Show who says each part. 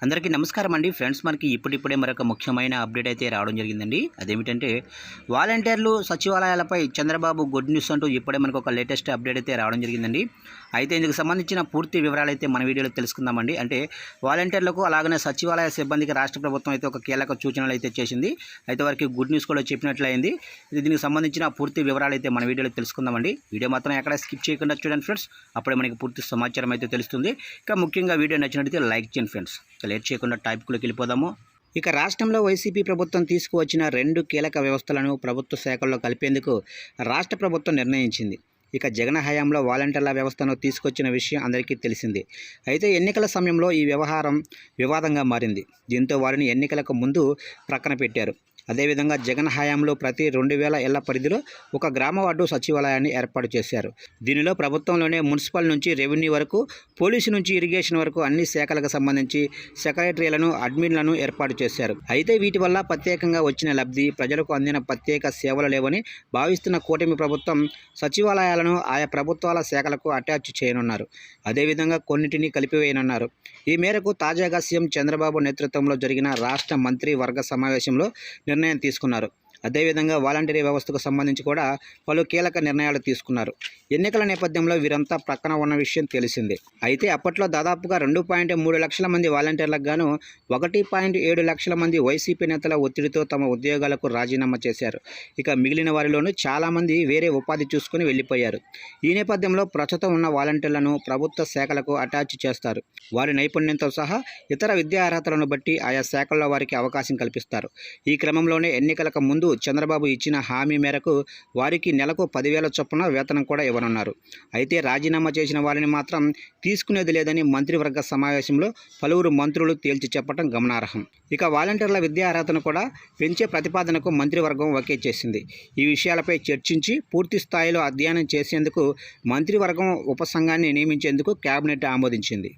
Speaker 1: అందరికీ నమస్కారం అండి ఫ్రెండ్స్. మనకి ఇప్పుడిప్పుడే మరొక ముఖ్యమైన అప్డేట్ అయితే రావడం జరిగిందండి. అదేమిటంటే వాలంటీర్లు సచివాలయాలపై చంద్రబాబు గుడ్ న్యూస్ అంటూ ఇప్పుడే మనకు ఒక లేటెస్ట్ అప్డేట్ అయితే రావడం జరిగిందండి. అయితే ఇందుకు సంబంధించిన పూర్తి వివరాలు అయితే మన వీడియోలో తెలుసుకుందామండి. అంటే వాలంటీర్లకు అలాగనే సచివాలయ సిబ్బందికి రాష్ట్ర ప్రభుత్వం అయితే ఒక కీలక సూచనలు అయితే చేసింది. అయితే వారికి గుడ్ న్యూస్ కూడా చెప్పినట్లయింది. దీనికి సంబంధించిన పూర్తి వివరాలు అయితే మన వీడియోలో తెలుసుకుందామండి. వీడియో మాత్రం ఎక్కడ స్కిప్ చేయకుండా చూడండి ఫ్రెండ్స్, అప్పుడే మనకి పూర్తి సమాచారం అయితే తెలుస్తుంది. ఇక ముఖ్యంగా వీడియో నచ్చినట్లయితే లైక్ చేయండి ఫ్రెండ్స్. లేట్ చేయకుండా టాపిక్లోకి వెళ్ళిపోదాము. ఇక రాష్ట్రంలో వైసీపీ ప్రభుత్వం తీసుకువచ్చిన 2 కీలక వ్యవస్థలను ప్రభుత్వ శాఖల్లో కలిపేందుకు రాష్ట్ర ప్రభుత్వం నిర్ణయించింది. ఇక జగన్ హయాంలో వాలంటీర్ల వ్యవస్థను తీసుకొచ్చిన విషయం అందరికీ తెలిసిందే. అయితే ఎన్నికల సమయంలో ఈ వ్యవహారం వివాదంగా మారింది. దీంతో వారిని ఎన్నికలకు ముందు ప్రక్కన పెట్టారు. అదేవిధంగా జగన్ హయాంలో ప్రతి 2000 ఇళ్ల పరిధిలో ఒక గ్రామ వార్డు సచివాలయాన్ని ఏర్పాటు చేశారు. దీనిలో ప్రభుత్వంలోనే మున్సిపల్ నుంచి రెవెన్యూ వరకు, పోలీసు నుంచి ఇరిగేషన్ వరకు అన్ని శాఖలకు సంబంధించి సెక్రటరీలను, అడ్మిన్లను ఏర్పాటు చేశారు. అయితే వీటి వల్ల ప్రత్యేకంగా వచ్చిన లబ్ధి, ప్రజలకు అందిన ప్రత్యేక సేవలు లేవని భావిస్తున్న కూటమి ప్రభుత్వం సచివాలయాలను ఆయా ప్రభుత్వాల శాఖలకు అటాచ్ చేయనున్నారు. అదేవిధంగా కొన్నిటిని కలిపివేయనున్నారు. ఈ మేరకు తాజాగా సీఎం చంద్రబాబు నేతృత్వంలో జరిగిన రాష్ట్ర మంత్రి వర్గ సమావేశంలో నిర్ణయం తీసుకున్నారు. అదేవిధంగా వాలంటీరీ వ్యవస్థకు సంబంధించి కూడా పలు కీలక నిర్ణయాలు తీసుకున్నారు. ఎన్నికల నేపథ్యంలో వీరంతా ప్రక్కన ఉన్న విషయం తెలిసిందే. అయితే అప్పట్లో దాదాపుగా 2.3 లక్షల మంది వాలంటీర్లకు గాను 1.7 లక్షల మంది వైసీపీ నేతల ఒత్తిడితో తమ ఉద్యోగాలకు రాజీనామా చేశారు. ఇక మిగిలిన వారిలోనూ చాలామంది వేరే ఉపాధి చూసుకుని వెళ్ళిపోయారు. ఈ నేపథ్యంలో ప్రస్తుతం ఉన్న వాలంటీర్లను ప్రభుత్వ శాఖలకు అటాచ్ చేస్తారు. వారి నైపుణ్యంతో సహా ఇతర విద్యా అర్హతలను బట్టి ఆయా శాఖల్లో వారికి అవకాశం కల్పిస్తారు. ఈ క్రమంలోనే ఎన్నికలకు ముందు చంద్రబాబు ఇచ్చిన హామీ మేరకు వారికి నెలకు 10,000 చొప్పున వేతనం కూడా ఇవ్వనున్నారు. అయితే రాజీనామా చేసిన వారిని మాత్రం తీసుకునేది లేదని మంత్రివర్గ సమావేశంలో పలువురు మంత్రులు తేల్చి చెప్పడం గమనార్హం. ఇక వాలంటీర్ల విద్యా అర్హతను కూడా పెంచే ప్రతిపాదనకు మంత్రివర్గం ఓకే చేసింది. ఈ విషయాలపై చర్చించి పూర్తి స్థాయిలో అధ్యయనం చేసేందుకు మంత్రివర్గం ఉపసంఘాన్ని నియమించేందుకు కేబినెట్ ఆమోదించింది.